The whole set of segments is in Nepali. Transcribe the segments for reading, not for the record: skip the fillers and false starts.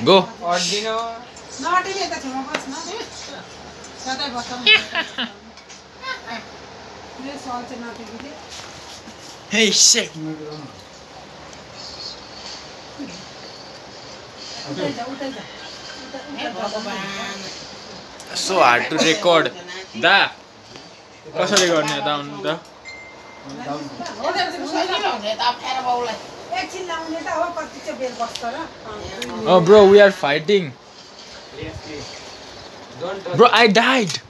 Go. Ordino. Not even the Chumabas, no? That I bottom. This also not easy. Hey, shit. So hard to record. Da. कसरी गर्ने त हुनु त? Oh bro, we are fighting. Bro, I died.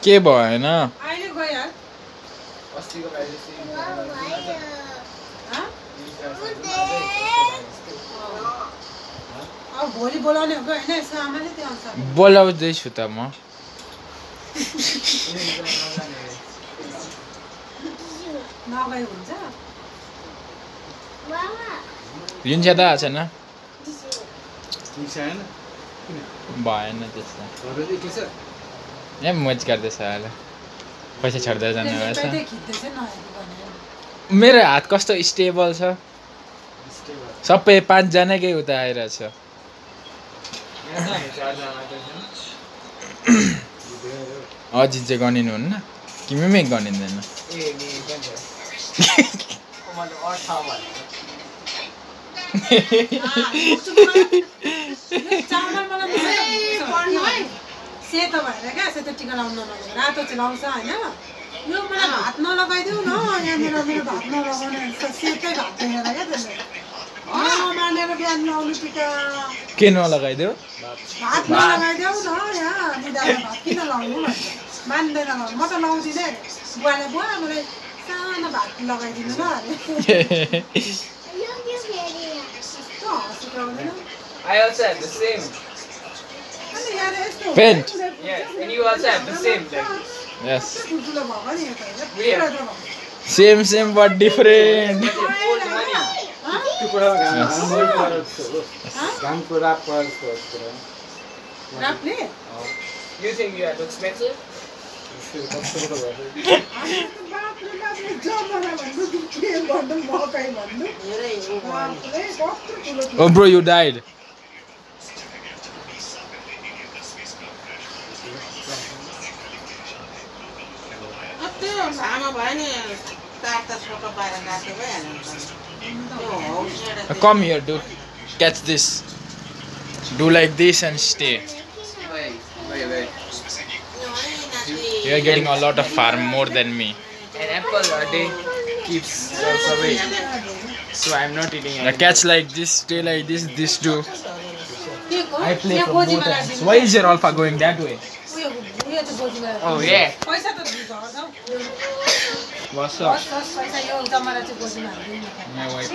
के भएन? भोलि बोलाउने हो हैन यसको आमाले त्यो अनुसार बोलाउँदै छु त म नगए हुन्छ लिन्छ त छैन भएन त्यस्तो यहाँ मज गर्दैछ अहिले पैसा छड्दै जाने भएछ मेरो हात कस्तो स्टेबल छ सबै 5 जनाकै उता आइरहेछ अजित चाहिँ गनिनुहुन्न कि मिमेक गनिँदैन सेतो भएर क्या सेतो टिका लाउन नलगाएर रातो चाहिँ लाउँछ हैन यो मलाई भात नलगाइदेऊ न यहाँ मेरो भात नलगाउने सेतै भात हेरेर क्या त्यसले मानेर बिहान लाउनु टिका के नलगाइदेऊ भात नलगाइदेऊ न यहाँ बुढाले भात किन लाउनु भन्छ मान्दैन लाउनु म त लाउँदिनँ बुवाले बुवा मलाई सानो भात लगाइदिनु ल I also have the same. Paint. Yes, and you also have the same. Yes. Same but different. You think you are too expensive? Oh bro, you died. Come here, dude. Catch this. Do like this and stay. Wait. You are getting a lot of farm, more than me. An apple a day keeps us away. So I'm not eating it. Catch like this, stay like this, this do. I play from both ends. Why is your alpha going that way? Oh yeah. What's up? My wife